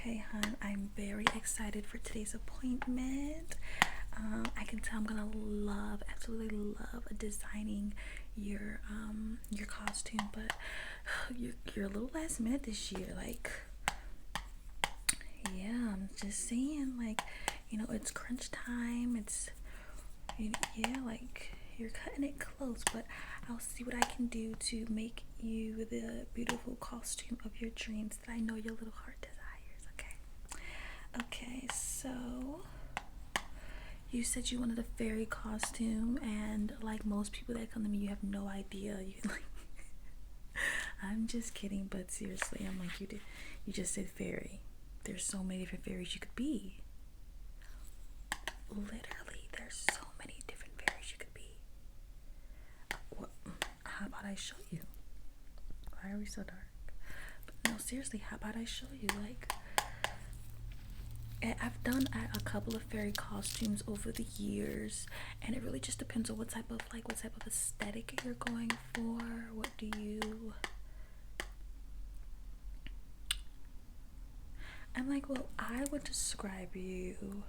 Okay, hon, I'm very excited for today's appointment. I can tell I'm gonna absolutely love designing your costume, but you're a little last minute this year. Like, yeah, I'm just saying, like, it's crunch time. Yeah, like you're cutting it close, but I'll see what I can do to make you the beautiful costume of your dreams that I know your little heart desires. Okay, so you said you wanted a fairy costume, and like most people that come to me, you have no idea. You like, I'm just kidding, but seriously, I'm like, you just said fairy. There's so many different fairies you could be. Literally, there's so many different fairies you could be. What? How about I show you? Why are we so dark? But no, seriously, how about I show you? Like, I've done a couple of fairy costumes over the years, and it really just depends on what type of aesthetic you're going for. What do you? I'm like, well, I would describe you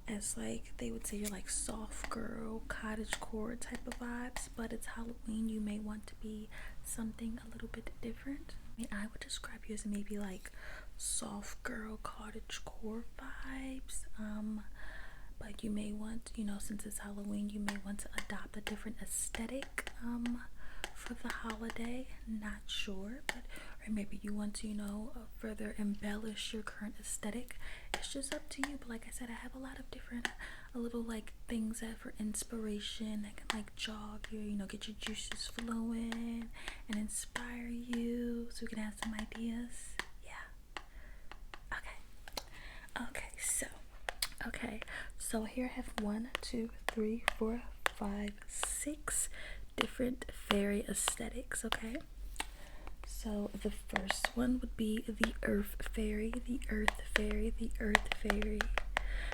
as like, they would say you're like soft girl, cottagecore type of vibes, but it's Halloween. You may want to be something a little bit different. I mean, I would describe you as maybe like soft girl, cottagecore vibes. But you may want, since it's Halloween, you may want to adopt a different aesthetic for the holiday. Not sure, but or maybe you want to, further embellish your current aesthetic. It's just up to you. But like I said, I have a lot of different, a little like things that for inspiration that can like jog your, get your juices flowing and inspire you, so we can have some ideas. Yeah. So here I have 1, 2, 3, 4, 5, 6 different fairy aesthetics. Okay. So the first one would be the earth fairy, the earth fairy, the earth fairy.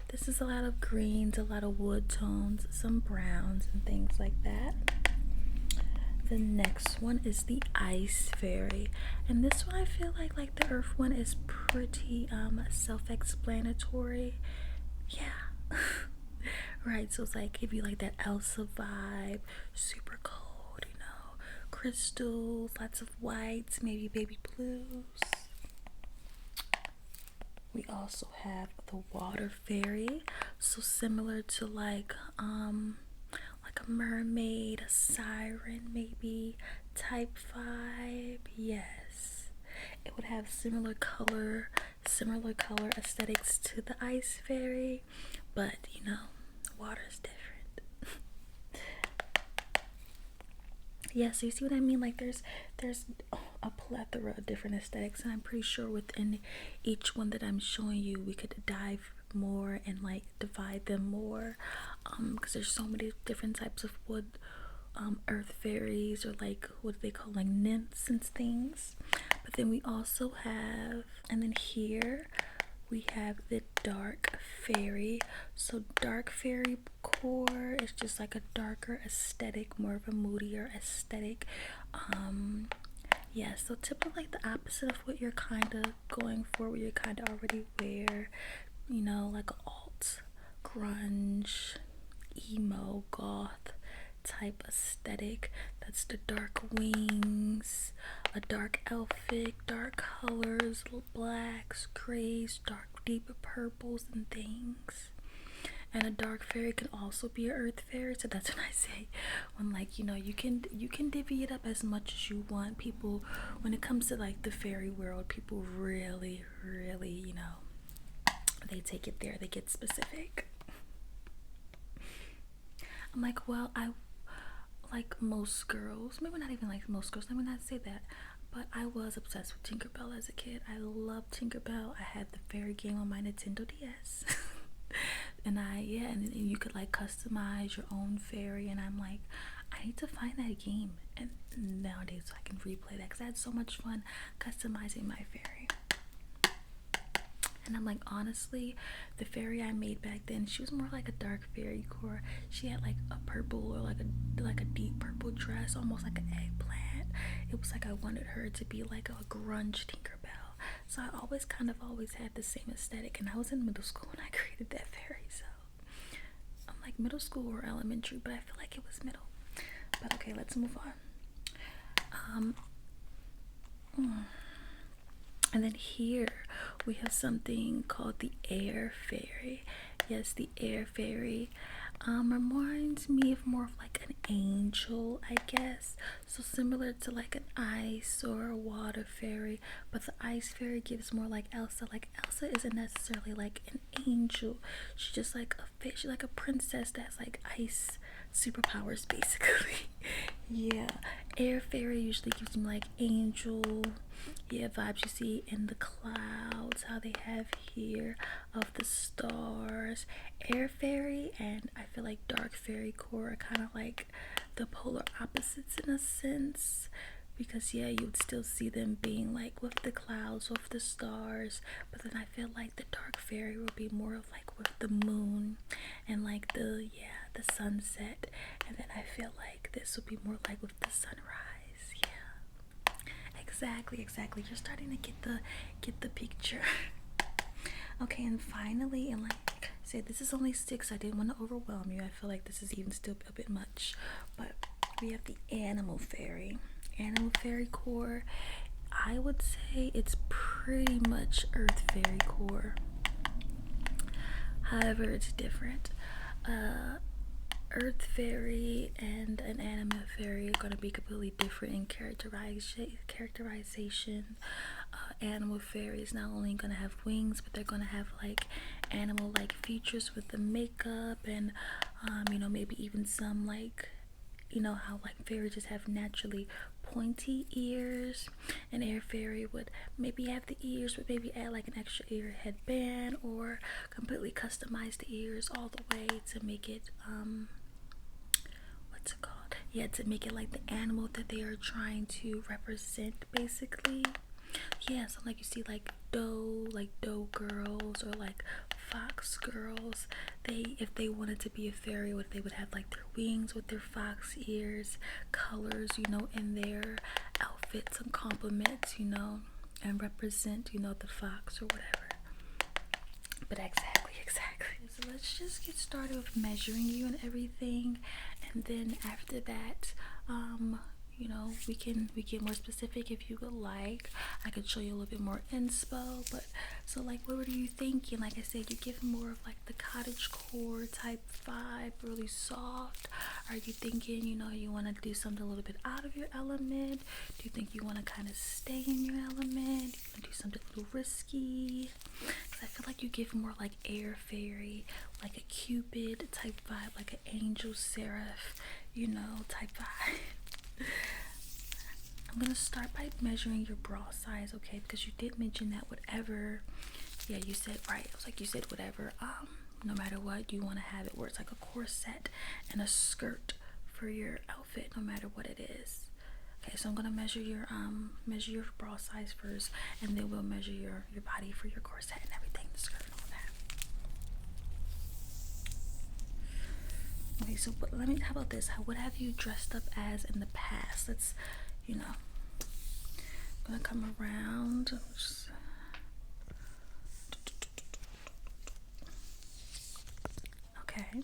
This is a lot of greens, a lot of wood tones, some browns and things like that. The next one is the ice fairy, and this one I feel like the earth one is pretty self-explanatory. Yeah. Right, so it's like give you like that Elsa vibe, super cold, crystals, lots of whites, maybe baby blues. We also have the water fairy, so similar to like a mermaid, a siren maybe type vibe. Yes, it would have similar color aesthetics to the ice fairy, but water is different. Yeah, so you see what I mean? Like there's a plethora of different aesthetics, and I'm pretty sure within each one that I'm showing you, we could dive more and like divide them more, because there's so many different types of wood, earth fairies, or like what they call like nymphs and things. But then we also have, and then here we have the dark fairy. So dark fairy core is just like a darker aesthetic, more of a moodier aesthetic. Yeah, so typically like the opposite of what you're kind of going for, what you kind of already wear, like alt, grunge, emo, goth type aesthetic. That's the dark wings, a dark outfit, dark colors, blacks, grays, dark deep purples and things. And a dark fairy can also be an earth fairy, so that's when I say, when like you can divvy it up as much as you want. People, when it comes to like the fairy world, people really they take it there, they get specific. I'm like, well, I like most girls, maybe not even like most girls, let me not say that, but I was obsessed with Tinkerbell as a kid. I loved Tinkerbell. I had the fairy game on my Nintendo DS. And and you could like customize your own fairy, and I'm like, I need to find that game, and nowadays so I can replay that, because I had so much fun customizing my fairy. And I'm like, honestly, the fairy I made back then, she was more like a dark fairy core. She had like a purple, or like a deep purple dress, almost like an eggplant. It was like I wanted her to be like a grunge Tinkerbell. So I always kind of always had the same aesthetic, and I was in middle school when I created that fairy. So I'm like middle school or elementary, but I feel like it was middle. But okay, let's move on. And then here we have something called the air fairy. Yes, the air fairy reminds me of more of like an angel, I guess. So similar to like an ice or a water fairy, but the ice fairy gives more like Elsa. Like Elsa isn't necessarily like an angel. She's just like she's like a princess that has like ice superpowers basically. Yeah, air fairy usually gives me like angel, yeah, vibes you see in the clouds, how they have here of the stars. Air fairy and I feel like dark fairy core are kind of like the polar opposites in a sense, because yeah, you would still see them being like with the clouds, with the stars, but then I feel like the dark fairy will be more of like with the moon and like the sunset, and then I feel like this will be more like with the sunrise. Yeah, exactly, you're starting to get the picture. Okay, and finally, and like I said, this is only 6. I didn't want to overwhelm you. I feel like this is even still a bit much, but we have the animal fairy. Animal fairy core, I would say it's pretty much earth fairy core. However, it's different. Earth fairy and an animal fairy are going to be completely different in characterization. Animal fairy is not only going to have wings, but they're going to have like animal like features with the makeup and maybe even some like how like fairies just have naturally pointy ears. An air fairy would maybe have the ears but maybe add like an extra ear headband, or completely customize the ears all the way to make it what's it called, yeah, to make it like the animal that they are trying to represent basically. Yeah, so like you see like doe girls or like fox girls, if they wanted to be a fairy, they would have like their wings with their fox ears, colors in their outfits and complements, and represent the fox or whatever. But exactly. So let's just get started with measuring you and everything, and then after that, we can get more specific if you would like. I could show you a little bit more inspo, but so like, what were you thinking? Like I said, you're giving more of like the cottage core type vibe, really soft. Are you thinking, you want to do something a little bit out of your element? Do you think you want to kind of stay in your element? Do you want to do something a little risky? Because I feel like you give more like air fairy, like a cupid type vibe, like an angel seraph, type vibe. I'm gonna start by measuring your bra size, okay? Because you did mention that whatever, yeah, you said right. It was like you said whatever. No matter what, you want to have it where it's like a corset and a skirt for your outfit, no matter what it is. Okay, so I'm gonna measure your bra size first, and then we'll measure your body for your corset and everything, the skirt and all that. Okay, so how about this? What have you dressed up as in the past? Let's, I'm gonna come around. Okay.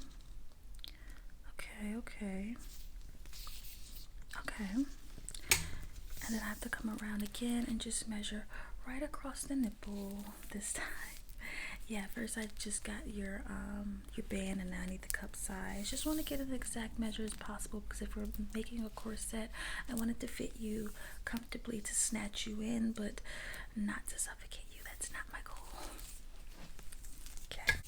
And then I have to come around again and just measure right across the nipple this time. Yeah, first I just got your band, and now I need the cup size. Just want to get an exact measure as possible, because if we're making a corset, I want it to fit you comfortably, to snatch you in, but not to suffocate you. That's not my goal. Okay.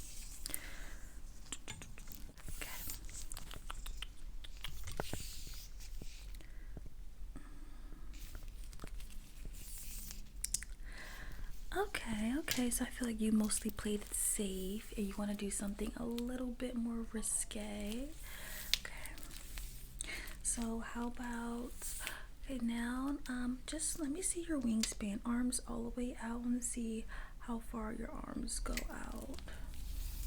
Okay, so I feel like you mostly played it safe and you want to do something a little bit more risque. Okay, so how about, okay, now just let me see your wingspan, arms all the way out. I want to see how far your arms go out.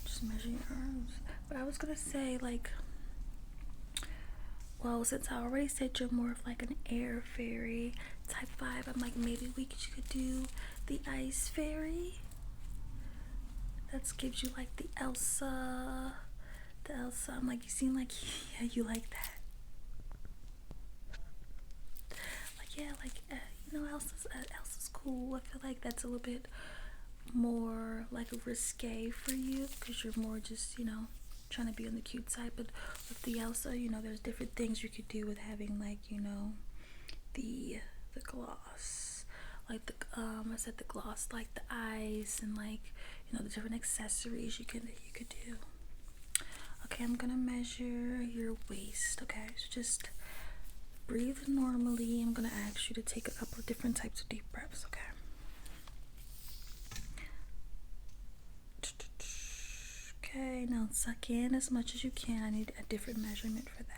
Just measure your arms. But I was gonna say, like, well, since I already said you're more of like an air fairy type vibe, I'm like, maybe you could do the ice fairy. That gives you like the Elsa. The Elsa. I'm like, you seem like, yeah, you like that. Like, yeah, like, you know, Elsa's cool. I feel like that's a little bit more like risque for you because you're more just, you know, trying to be on the cute side. But with the Elsa, you know, there's different things you could do with having, like, you know, the gloss, like the I said the gloss, like the eyes, and like, you know, the different accessories you could do. Okay, I'm gonna measure your waist. Okay, so just breathe normally. I'm gonna ask you to take a couple of different types of deep breaths. Okay. Okay, now suck in as much as you can. I need a different measurement for that.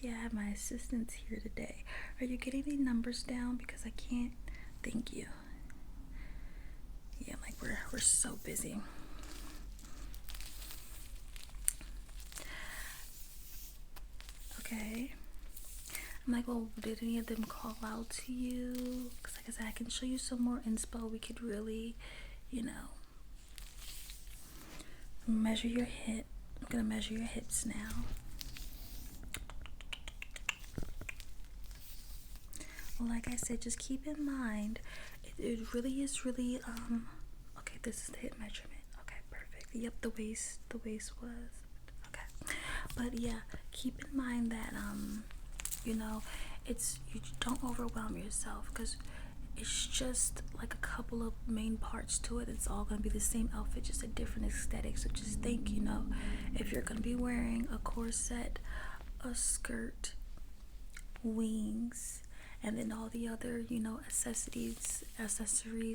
Yeah, I have my assistants here today. Are you getting the numbers down? Because I can't. Thank you. Yeah, like we're so busy. Okay. I'm like, well, did any of them call out to you? Because like I said, I can show you some more inspo. We could really, you know, measure your hip. I'm gonna measure your hips now. Well, like I said, just keep in mind, it really is really, okay, this is the hip measurement. Okay, perfect. Yep, the waist was, okay. But yeah, keep in mind that, you know, you don't overwhelm yourself, because it's just like a couple of main parts to it. It's all gonna be the same outfit, just a different aesthetic. So just think, you know, if you're gonna be wearing a corset, a skirt, wings, and then all the other, you know, accessories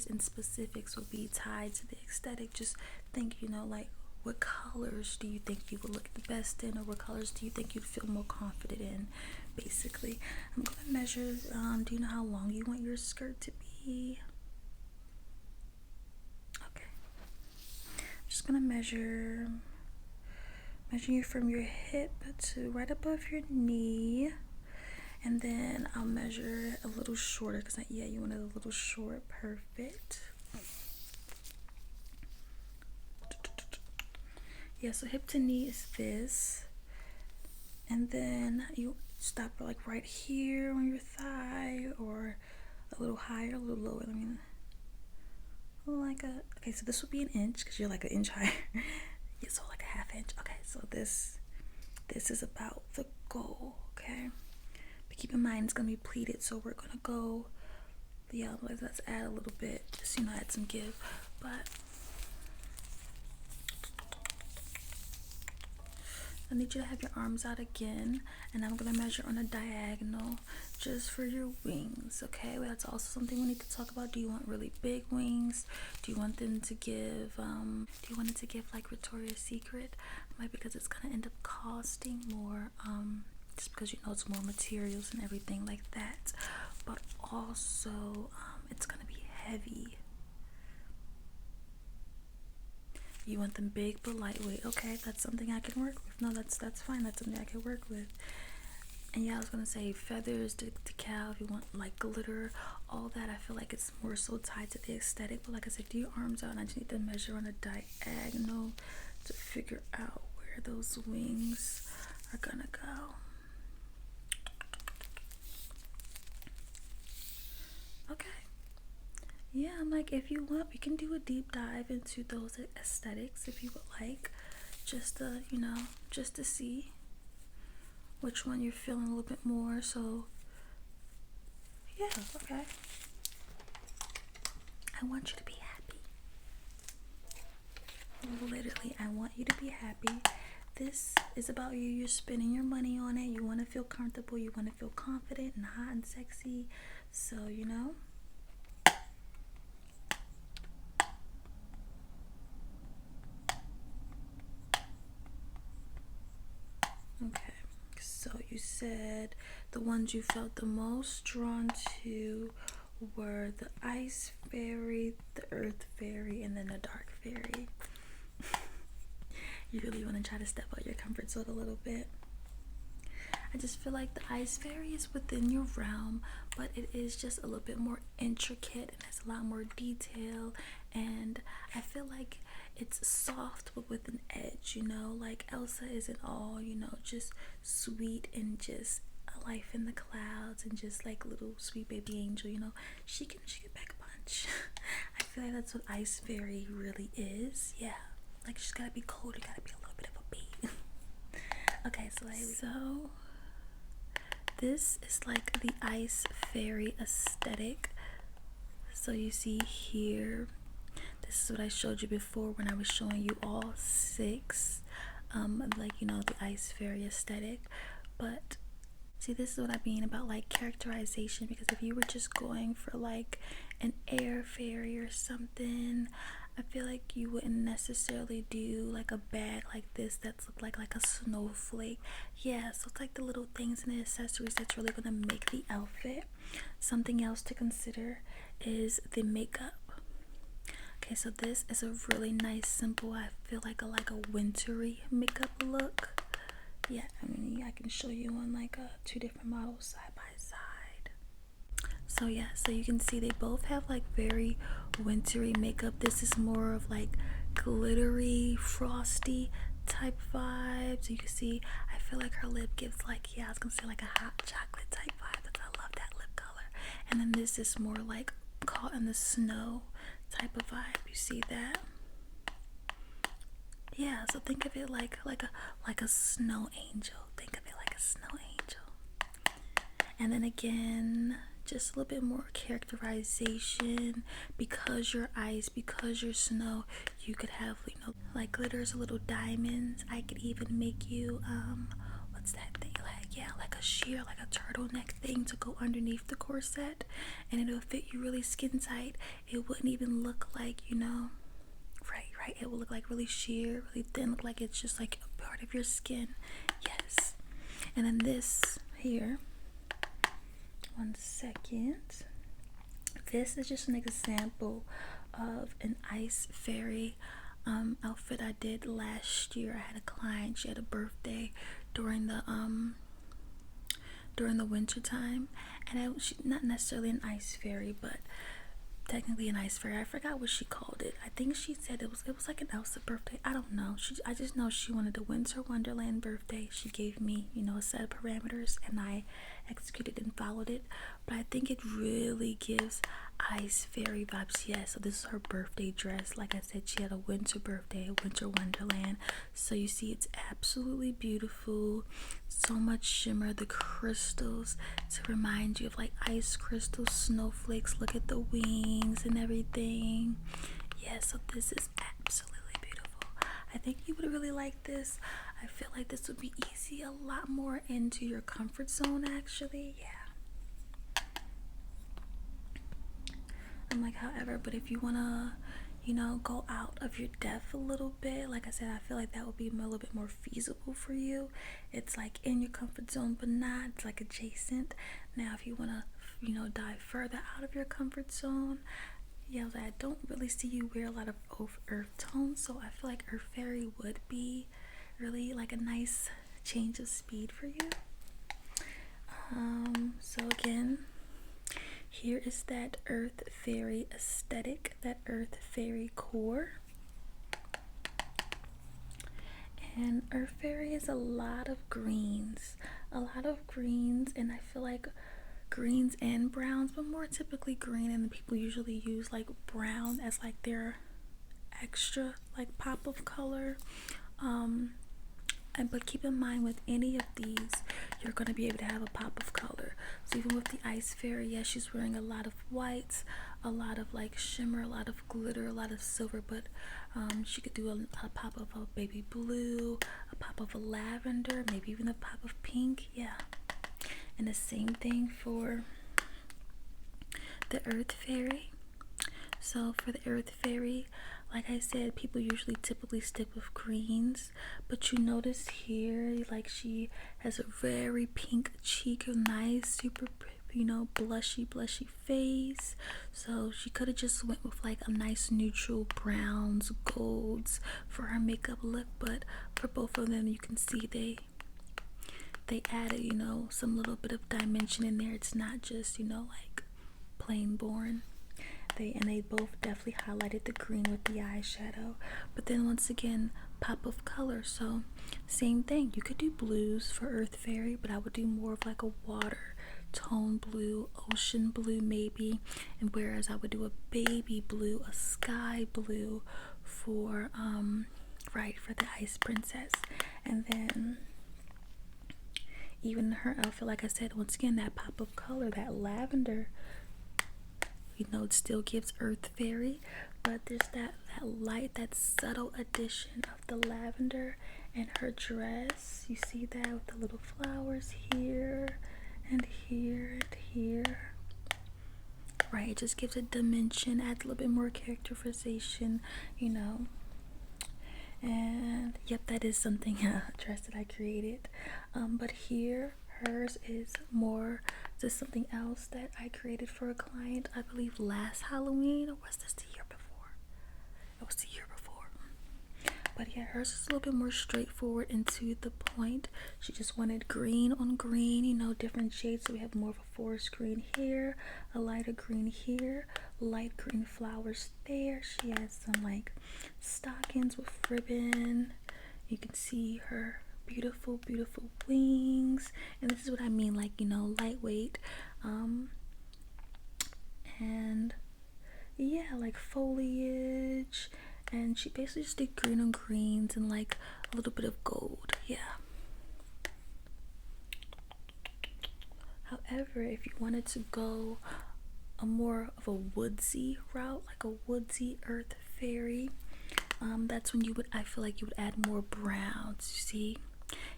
and specifics will be tied to the aesthetic. Just think, you know, like, what colors do you think you would look the best in, or what colors do you think you'd feel more confident in? Basically, I'm gonna measure. Do you know how long you want your skirt to be? Okay, I'm just gonna measure you from your hip to right above your knee. And then I'll measure a little shorter, because yeah, you want it a little short. Perfect. Yeah, so hip to knee is this. And then you stop like right here on your thigh, or a little higher, a little lower. I mean, okay, so this would be an inch, because you're like an inch higher. Yeah, so like a half inch. Okay, so this is about the goal, okay? But keep in mind, it's gonna be pleated, so we're gonna go, yeah, let's add a little bit, just, you know, add some give. But I need you to have your arms out again, and I'm gonna measure on a diagonal just for your wings, okay? Well, that's also something we need to talk about. Do you want really big wings? Do you want them to give, do you want it to give like Victoria's Secret? Like, because it's gonna end up costing more, just because, you know, it's more materials and everything like that. But also, it's gonna be heavy. You want them big but lightweight. Okay, that's something I can work with. No, that's fine. That's something I can work with. And yeah, I was gonna say feathers, decal, if you want like glitter, all that. I feel like it's more so tied to the aesthetic. But like I said, do your arms out, and I just need to measure on a diagonal to figure out where those wings are gonna go. Okay. Yeah, I'm like, if you want, we can do a deep dive into those aesthetics if you would like, just to, you know, just to see which one you're feeling a little bit more. So yeah, okay. I want you to be happy. Literally, I want you to be happy. This is about you. You're spending your money on it. You want to feel comfortable. You want to feel confident and hot and sexy. So, you know. Okay, so you said the ones you felt the most drawn to were the ice fairy, the earth fairy, and then the dark fairy. You really want to try to step out your comfort zone a little bit. I just feel like the Ice Fairy is within your realm, but it is just a little bit more intricate and has a lot more detail. And I feel like it's soft but with an edge, you know, like Elsa isn't all, you know, just sweet and just a life in the clouds and just like little sweet baby angel, you know. She can pack a punch. I feel like that's what Ice Fairy really is. Yeah. Like she's gotta be cold, you gotta be a little bit of a bee. Okay, so this is like the Ice Fairy aesthetic. So you see here, this is what I showed you before when I was showing you all 6, like, you know, the Ice Fairy aesthetic. But see, this is what I mean about like characterization, because if you were just going for like an air fairy or something, I feel like you wouldn't necessarily do like a bag like this that's like a snowflake. Yeah, so it's like the little things and the accessories that's really gonna make the outfit. Something else to consider is the makeup. Okay, so this is a really nice, simple, I feel like a wintry makeup look. Yeah, I mean, I can show you on like 2 different models side by side. So yeah, so you can see they both have like very wintry makeup. This is more of like glittery, frosty type vibes. You can see, I feel like her lip gives like, yeah, I was gonna say like a hot chocolate type vibe, because I love that lip color. And then this is more like caught in the snow type of vibe. You see that? Yeah, so think of it like a snow angel. Think of it like a snow angel. And then again, just a little bit more characterization. Because you're ice, because you're snow, you could have, you know, like glitters, little diamonds. I could even make you what's that thing, like, yeah, like a sheer, like a turtleneck thing to go underneath the corset, and it'll fit you really skin tight. It wouldn't even look like, you know, right, it will look like really sheer, really thin, look like it's just like a part of your skin. Yes. And then this here, one second, this is just an example of an Ice Fairy outfit I did last year. I had a client, she had a birthday during the winter time, and she, not necessarily an Ice Fairy, but technically an Ice Fairy. I forgot what she called it. I think she said it was like an Elsa birthday. I don't know. I just know she wanted a Winter Wonderland birthday. She gave me, you know, a set of parameters, and I executed and followed it. But I think it really gives Ice Fairy vibes. Yeah, so this is her birthday dress. Like I said, she had a winter birthday, a Winter Wonderland. So you see, it's absolutely beautiful. So much shimmer, the crystals to remind you of like ice crystal snowflakes. Look at the wings and everything. Yeah, so this is absolutely beautiful. I think you would really like this. I feel like this would be easy, a lot more into your comfort zone actually. Yeah. I'm like, however, but if you wanna, you know, go out of your depth a little bit, like I said, I feel like that would be a little bit more feasible for you. It's like in your comfort zone, but not, it's like adjacent. Now, if you wanna, you know, dive further out of your comfort zone, yeah, I don't really see you wear a lot of earth tones, so I feel like Earth Fairy would be really like a nice change of speed for you. So again, here is that Earth Fairy aesthetic, that Earth Fairy core. And Earth Fairy is a lot of greens, and I feel like greens and browns, but more typically green, and people usually use like brown as like their extra like pop of color. But keep in mind, with any of these, you're going to be able to have a pop of color. So even with the Ice Fairy, yes, she's wearing a lot of whites, a lot of like shimmer, a lot of glitter, a lot of silver, but she could do a pop of a baby blue, a pop of a lavender, maybe even a pop of pink. Yeah. And the same thing for the Earth Fairy. So for the Earth Fairy, like I said, people usually typically stick with greens, but you notice here, like she has a very pink cheek, a nice, super, you know, blushy face. So she could have just went with like a nice neutral browns, golds for her makeup look, but for both of them, you can see they added, you know, some little bit of dimension in there. It's not just, you know, like plain boring. They both definitely highlighted the green with the eyeshadow, but then once again, pop of color. So same thing, you could do blues for Earth Fairy, but I would do more of like a water tone blue, ocean blue maybe, and whereas I would do a baby blue, a sky blue for right, for the Ice Princess. And then even her outfit, like I said, once again, that pop of color, that lavender, you know, it still gives Earth Fairy, but there's that light, that subtle addition of the lavender. And her dress, you see that with the little flowers here and here and here. Right, it just gives a dimension, adds a little bit more characterization, you know. And yep, that is something, a dress that I created. But here, hers is more just something else that I created for a client, I believe last Halloween, or was this the year before? It was the year before. But yeah, hers is a little bit more straightforward and to the point. She just wanted green on green, you know, different shades. So we have more of a forest green here, a lighter green here, light green flowers there. She has some like stockings with ribbon. You can see her beautiful, beautiful wings. And this is what I mean, like, you know, lightweight. And yeah, like foliage. And she basically just did green on greens and like a little bit of gold. Yeah. However, if you wanted to go a more of a woodsy route, like a woodsy Earth Fairy, that's when you would, I feel like you would add more browns. You see?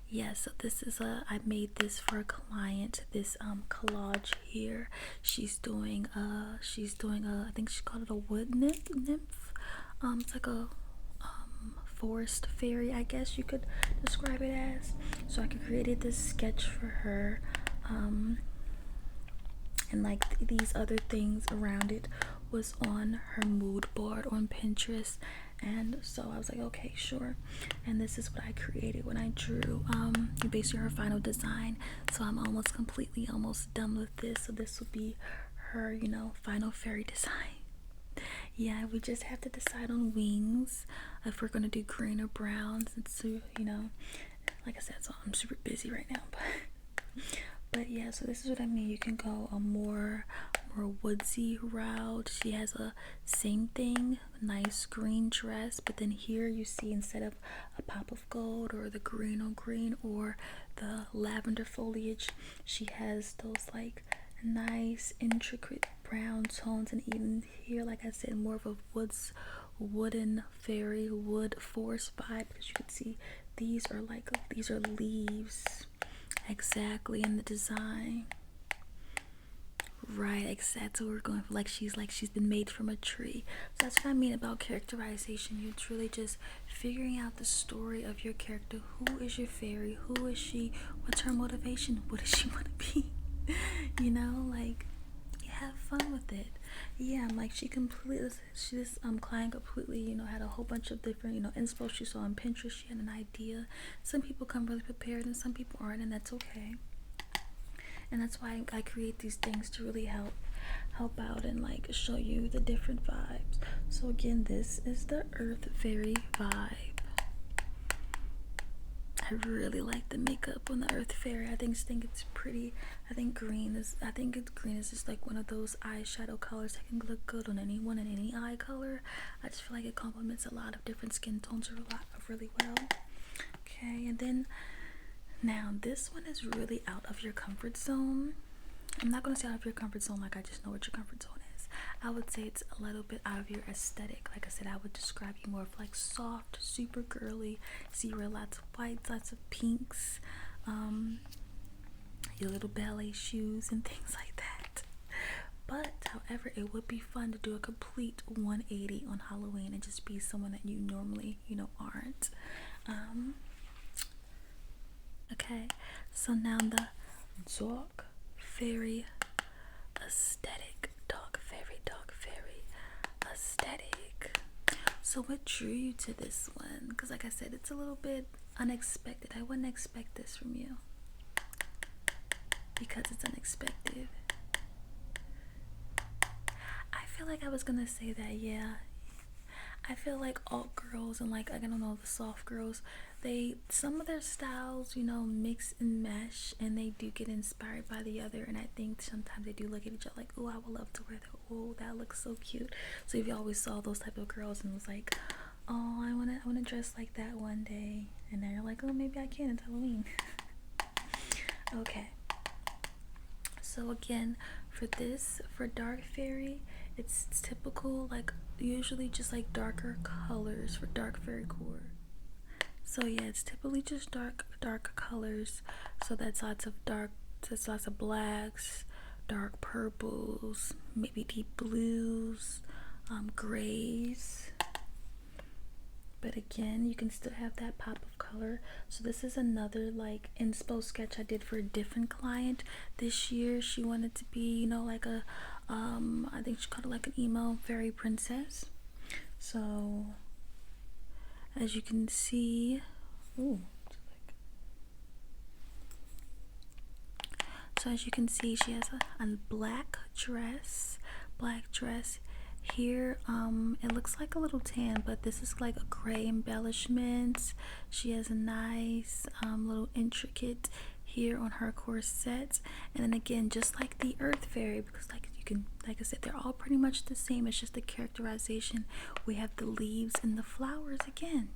Yeah, so this is I made this for a client, this collage here. She's doing a I think she called it a wood nymph. It's like a forest fairy, I guess you could describe it as. So I created this sketch for her, and like these other things around it was on her mood board on Pinterest. And so I was like, okay, sure. And this is what I created when I drew basically her final design. So I'm almost done with this. So this will be her, you know, final fairy design. Yeah, we just have to decide on wings, if we're gonna do green or browns. And so, you know, like I said, so I'm super busy right now, but yeah, so this is what I mean. You can go a more woodsy route. She has a same thing, nice green dress, but then here you see, instead of a pop of gold or the green on green or the lavender foliage, she has those like nice intricate brown tones. And even here, like I said, more of a wooden fairy, wood forest vibe, because you can see these are leaves exactly in the design. Right, exactly what we're going for. Like she's been made from a tree. So that's what I mean about characterization. You're truly just figuring out the story of your character. Who is your fairy? Who is she? What's her motivation? What does she want to be? You know, like, have fun with it. Yeah, I'm like, this client completely, you know, had a whole bunch of different, you know, inspo she saw on Pinterest. She had an idea. Some people come really prepared and some people aren't, and that's okay. And that's why I create these things, to really help out and like show you the different vibes. So again, this is the Earth Fairy vibe. I really like the makeup on the Earth Fairy. I think it's pretty. I think green is just like one of those eyeshadow colors that can look good on anyone in any eye color. I just feel like it complements a lot of different skin tones really well. Okay, and then now this one is really out of your comfort zone. I'm not gonna say out of your comfort zone like I just know what your comfort zone is. I would say it's a little bit out of your aesthetic. Like I said, I would describe you more of like soft, super girly. So you wear lots of whites, lots of pinks, your little ballet shoes and things like that. But however, it would be fun to do a complete 180 on Halloween and just be someone that you normally, you know, aren't. Okay, so now the Dark Fairy aesthetic. Dark Fairy aesthetic. So what drew you to this one? Because like I said, it's a little bit unexpected. I wouldn't expect this from you. because it's unexpected. I feel like I was gonna say that, yeah. I feel like alt girls and like I don't know, the soft girls, they some of their styles, mix and mesh, and they do get inspired by the other. And I think sometimes they do look at each other like, oh, I would love to wear that. Oh, that looks so cute. So if you always saw those type of girls and was like, oh, I wanna dress like that one day, and then you're like, oh, maybe I can. It's Halloween. Okay. So again, for dark fairy, it's typical, like usually just like darker colors for dark fairy core. So yeah, it's typically just dark colors. So that's lots of blacks, dark purples, maybe deep blues, grays. But again, you can still have that pop of color. So this is another like inspo sketch I did for a different client this year. She wanted to be, like a I think she called it like an emo fairy princess. So as you can see, ooh, so as you can see, she has a black dress. Here, it looks like a little tan, but this is like a gray embellishment. She has a nice little intricate here on her corset, and then again, just like the earth fairy, because like I said, they're all pretty much the same. It's just the characterization. We have the leaves and the flowers again,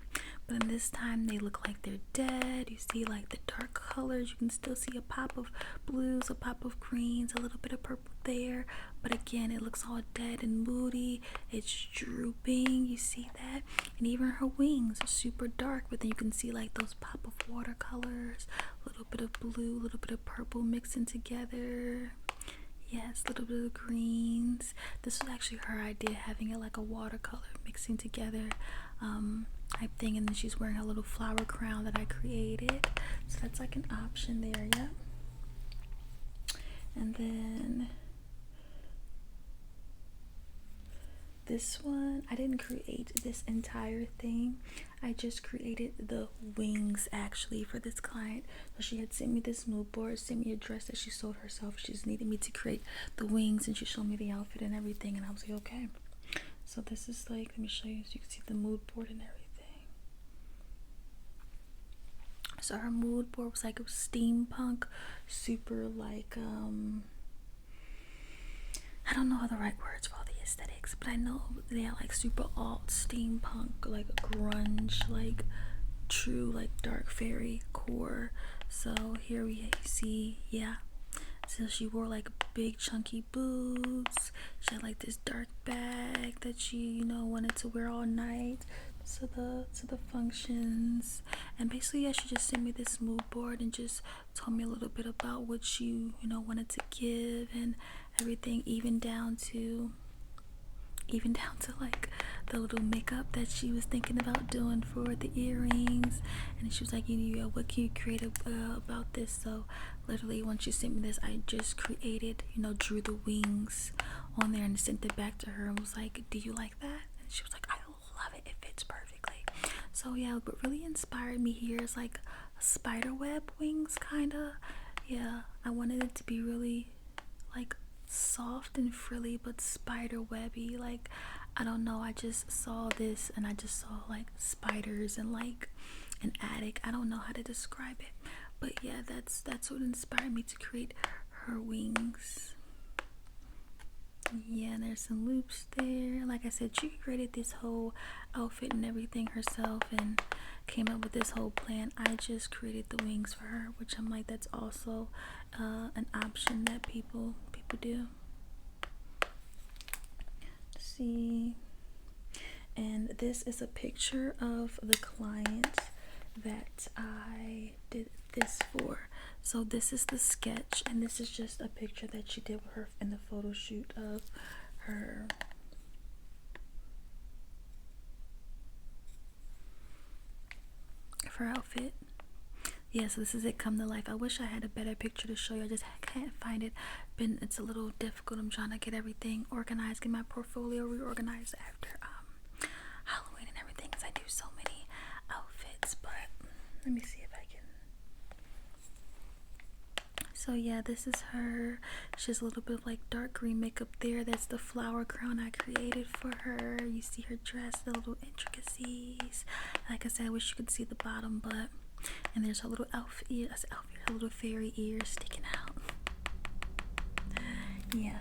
but in this time they look like they're dead. You see like the dark colors. You can still see a pop of blues, a pop of greens, a little bit of purple there, but again, it looks all dead and moody. It's drooping. You see that? And even her wings are super dark, but then you can see like those pop of watercolors, a little bit of blue, a little bit of purple mixing together. Yes, a little bit of greens. This was actually her idea, having it like a watercolor mixing together type thing. And then she's wearing a little flower crown that I created. So that's like an option there, yeah. And then this one, I didn't create this entire thing. I just created the wings actually for this client. So she had sent me this mood board, sent me a dress that she sewed herself. She just needed me to create the wings, and she showed me the outfit and everything, and I was like, okay. So this is like, let me show you so you can see the mood board and everything. So her mood board was like a steampunk, super like I don't know how the right words for all the aesthetics, but I know they are like super alt steampunk, like grunge, like true like dark fairy core. So here we see, yeah. So she wore like big chunky boots. She had like this dark bag that she, wanted to wear all night to the functions. And basically, yeah, she just sent me this mood board and just told me a little bit about what she, wanted to give and everything, even down to like the little makeup that she was thinking about doing for the earrings. And she was like, what can you create about this? So literally, once she sent me this, I just created, drew the wings on there and sent it back to her and was like, do you like that? And she was like, I love it, it fits perfectly. So yeah, what really inspired me here is like a spider web wings, kind of. Yeah, I wanted it to be really like soft and frilly, but spider webby. Like, I don't know, I just saw this and I just saw like spiders and like an attic. I don't know how to describe it, but yeah, that's what inspired me to create her wings. Yeah, and there's some loops there. Like I said, she created this whole outfit and everything herself and came up with this whole plan. I just created the wings for her, which I'm like, that's also an option that people do. See, and this is a picture of the client that I did this for. So this is the sketch, and this is just a picture that she did with her in the photo shoot of her outfit. Yeah, so this is it come to life. I wish I had a better picture to show you. I just can't find it. It's a little difficult. I'm trying to get everything organized, get my portfolio reorganized after Halloween and everything, because I do so many outfits. But let me see if I can So yeah, this is her. She has a little bit of like dark green makeup there. That's the flower crown I created for her. You see her dress, the little intricacies. Like I said, I wish you could see the bottom, but and there's her little elf ear. I said elf ear, her little fairy ears sticking out. Yeah.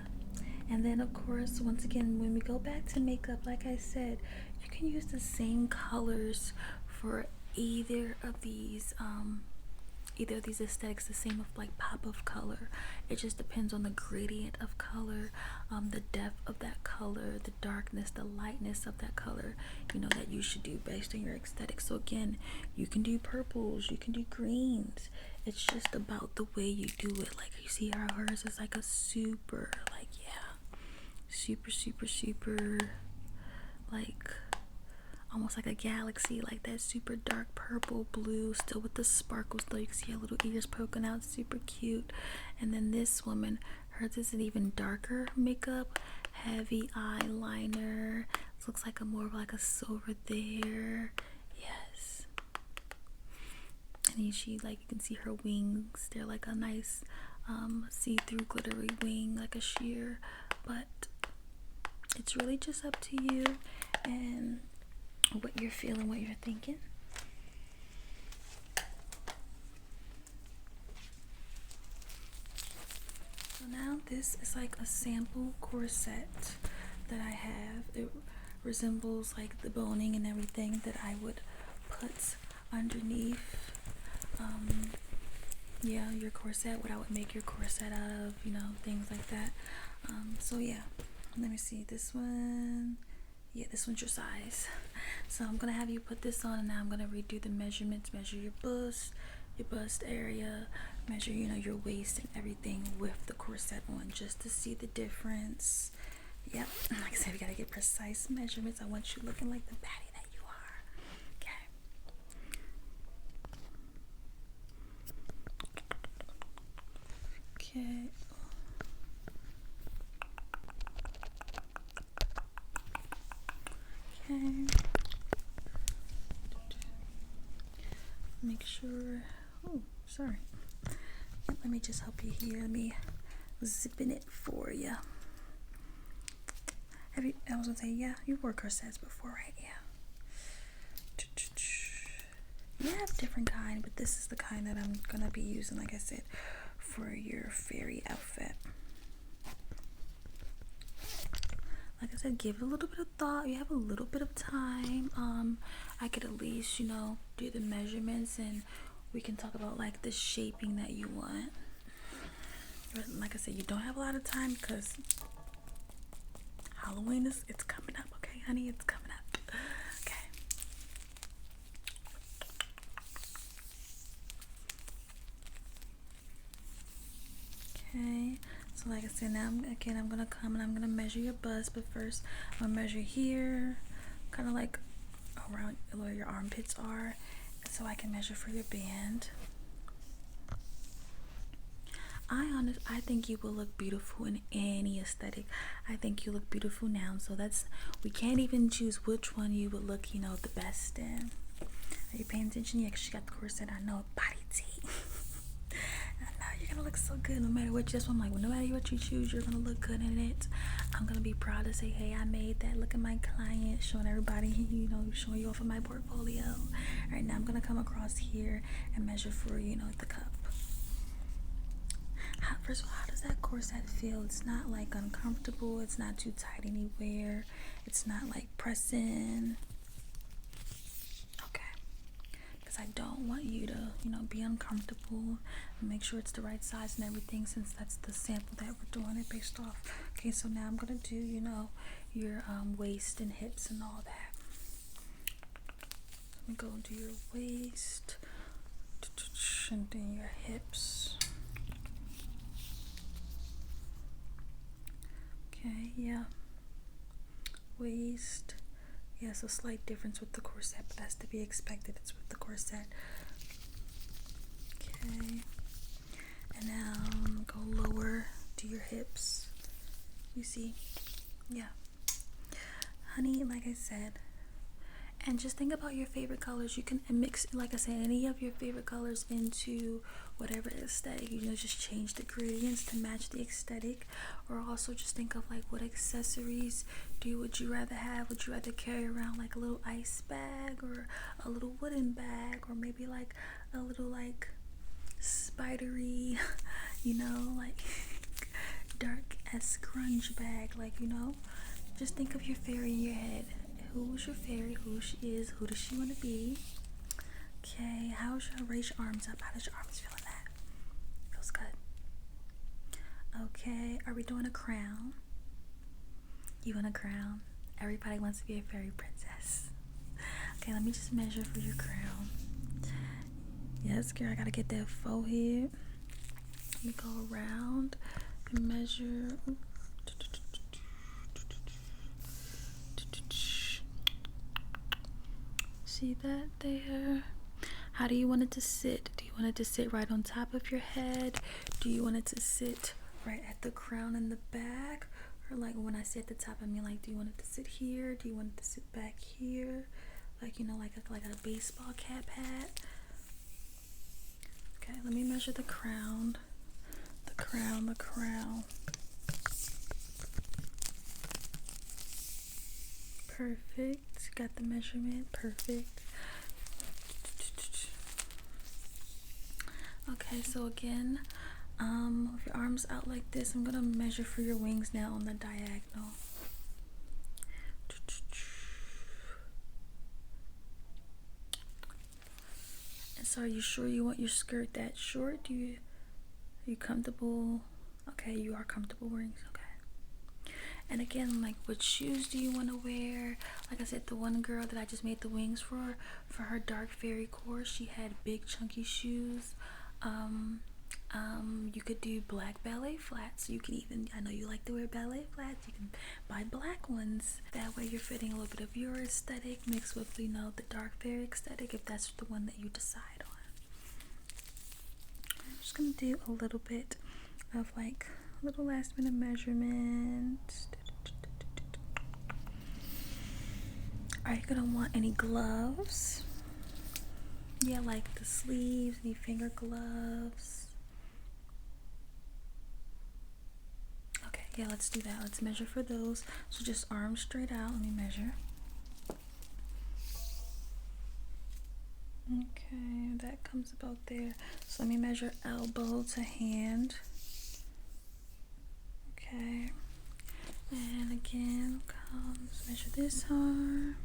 And then of course, once again, when we go back to makeup, like I said, you can use the same colors for either of these aesthetics, the same of like pop of color. It just depends on the gradient of color, the depth of that color, the darkness, the lightness of that color, you know, that you should do based on your aesthetic. So again, you can do purples, you can do greens. It's just about the way you do it. Like you see how hers is like a super, like, yeah, super like almost like a galaxy, like that super dark purple blue, still with the sparkles though. You can see her little ears poking out, super cute. And then this woman, hers is an even darker makeup, heavy eyeliner. This looks like a more of like a silver there. Yes. And she, like, you can see her wings. They're like a nice see-through glittery wing, like a sheer. But it's really just up to you and what you're feeling, what you're thinking. So now this is like a sample corset that I have. It resembles like the boning and everything that I would put underneath yeah, your corset, what I would make your corset out of, you know, things like that. So yeah, let me see, this one, yeah, this one's your size. So I'm gonna have you put this on, and now I'm gonna redo the measurements, measure your bust area, measure, you know, your waist and everything with the corset on, just to see the difference. Yep, like I said, we gotta get precise measurements. I want you looking like the baddie that you are. Okay. Okay. Make sure. Oh, sorry. Yep, let me just help you here. Let me zipping it for you. I was gonna say, yeah, you wore corsets before, right? Yeah. You have different kind, but this is the kind that I'm gonna be using, like I said, for your fairy outfit. Like I said, give it a little bit of thought. You have a little bit of time. I could at least, you know, do the measurements, and we can talk about like the shaping that you want. But like I said, you don't have a lot of time because Halloween it's coming up, okay, honey? It's coming up. Okay, so like I said, now I'm gonna come and I'm gonna measure your bust, but first I'm gonna measure here, kind of like around where your armpits are, so I can measure for your band. I think you will look beautiful in any aesthetic. I think you look beautiful now, so we can't even choose which one you would look, you know, the best in. Are you paying attention? Yeah, 'cause she got the corset. I know, body tea. I know you're gonna look so good no matter what. That's why I'm like, well, no matter what you choose, you're gonna look good in it. I'm gonna be proud to say, hey, I made that. Look at my client, showing everybody, you know, showing you off of my portfolio. All right, now I'm gonna come across here and measure for, you know, the cup. First of all, how does that corset feel? It's not like uncomfortable. It's not too tight anywhere. It's not like pressing. Okay. Because I don't want you to, you know, be uncomfortable. Make sure it's the right size and everything, since that's the sample that we're doing it based off. Okay, so now I'm going to do, you know, your waist and hips and all that. Let me go into your waist and then your hips. Okay, yeah. Waist. Yes, a slight difference with the corset, but that's to be expected. It's with the corset. Okay. And now go lower to your hips. You see? Yeah. Honey, like I said, And just think about your favorite colors. You can mix, like I said, any of your favorite colors into whatever aesthetic. You know, just change the ingredients to match the aesthetic. Or also just think of like what accessories would you rather have? Would you rather carry around like a little ice bag or a little wooden bag, or maybe like a little like spidery, you know, like dark as grunge bag, like, you know. Just think of your fairy in your head. Who's your fairy? Who she is? Who does she want to be? Okay, raise your arms up? How does your arms feel in that? Feels good. Okay, are we doing a crown? You want a crown? Everybody wants to be a fairy princess. Okay, let me just measure for your crown. Yes, girl, I gotta get that forehead. Let me go around and measure. See that there? How do you want it to sit? Do you want it to sit right on top of your head? Do you want it to sit right at the crown in the back? Or like when I say at the top, I mean like, do you want it to sit here? Do you want it to sit back here? Like, you know, like a baseball cap hat. Okay, let me measure the crown. The crown. Perfect. Got the measurement. Perfect. Okay, so again, with your arms out like this, I'm gonna measure for your wings now on the diagonal. And so, are you sure you want your skirt that short? Are you comfortable? Okay, you are comfortable wearing. Okay. And again, like, what shoes do you want to wear? Like I said, the one girl that I just made the wings for her dark fairy course, she had big chunky shoes. You could do black ballet flats. You can even, I know you like to wear ballet flats, you can buy black ones. That way you're fitting a little bit of your aesthetic mixed with, you know, the dark fairy aesthetic, if that's the one that you decide on. I'm just gonna do a little bit of like little last minute measurements. Are you gonna want any gloves? Yeah, like the sleeves, any finger gloves? Okay, yeah, let's do that. Let's measure for those. So just arms straight out. Let me measure. Okay, that comes about there. So let me measure elbow to hand. Okay. And again, comes measure this arm.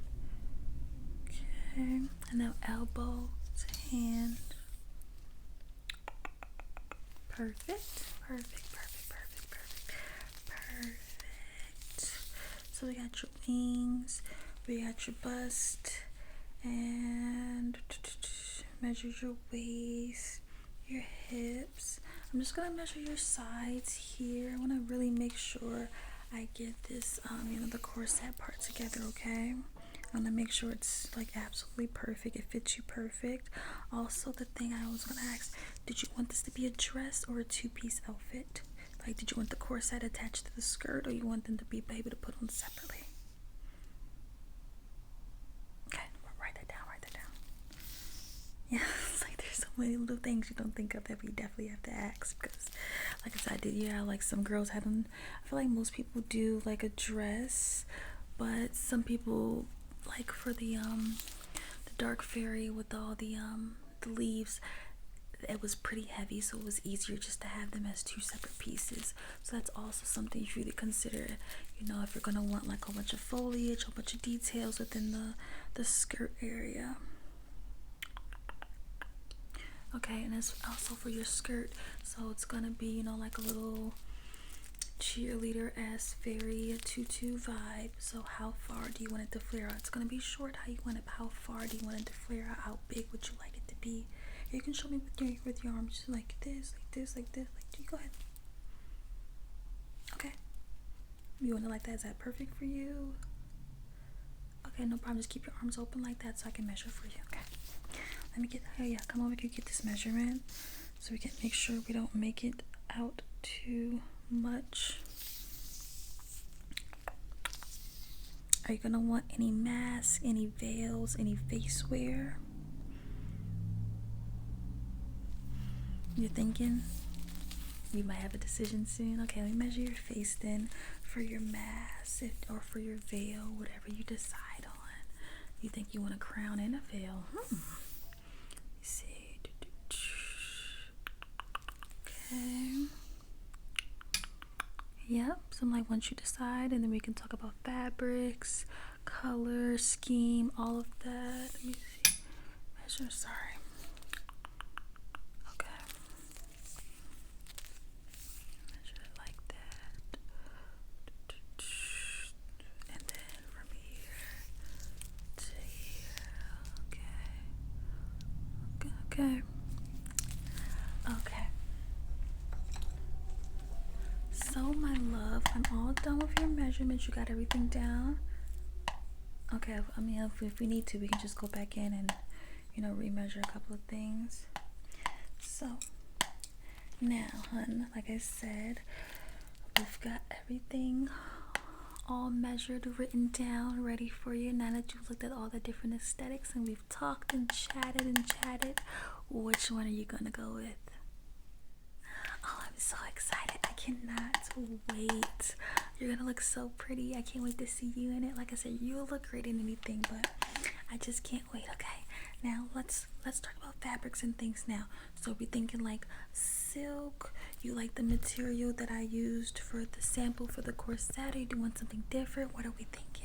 Okay. And now elbow to hand. Perfect. So we got your wings, we got your bust, and measure your waist, your hips. I'm just gonna measure your sides here. I want to really make sure I get this, you know, the corset part together. Okay. I want to make sure it's like absolutely perfect. It fits you perfect. Also, the thing I was gonna ask: did you want this to be a dress or a two-piece outfit? Like, did you want the corset attached to the skirt, or you want them to be able to put on separately? Okay, write that down. Yeah, it's like there's so many little things you don't think of that we definitely have to ask, because like I said, I did, yeah, like some girls had them. I feel like most people do like a dress, but some people, like for the dark fairy with all the leaves, it was pretty heavy, so it was easier just to have them as two separate pieces. So that's also something for you to consider, you know, if you're gonna want like a bunch of foliage, a bunch of details within the skirt area. Okay, and it's also for your skirt, so it's gonna be, you know, like a little cheerleader-esque fairy tutu vibe. So how far do you want it to flare out? It's gonna be short. How you want it? How far do you want it to flare out? How big would you like it to be? You can show me with your arms, like this. Like, go ahead. Okay. You want it like that? Is that perfect for you? Okay, no problem. Just keep your arms open like that so I can measure for you. Okay. Let me get. Oh yeah, come over here. Get this measurement so we can make sure we don't make it out too much. Are you gonna want any masks, any veils, any face wear? You're thinking you might have a decision soon. Okay, let me measure your face then for your mask or for your veil, whatever you decide on. You think you want a crown and a veil? Let me see. Okay. Yep. So I'm like, once you decide, and then we can talk about fabrics, color, scheme, all of that. Let me see. Measure. Sorry. Okay. Measure it like that. And then from here to here. Okay. Okay. So my love, I'm all done with your measurements. You got everything down? Okay, I mean, if we need to, we can just go back in and, remeasure a couple of things. So, now, hun, like I said, we've got everything all measured, written down, ready for you. Now that you've looked at all the different aesthetics and we've talked and chatted, which one are you gonna go with? Oh, I'm so excited. I cannot wait. You're gonna look so pretty. I can't wait to see you in it. Like I said, you'll look great in anything, but I just can't wait. Okay, now let's talk about fabrics and things now. So we're thinking like silk. You like the material that I used for the sample for the corset? Or you doing something different? What are we thinking?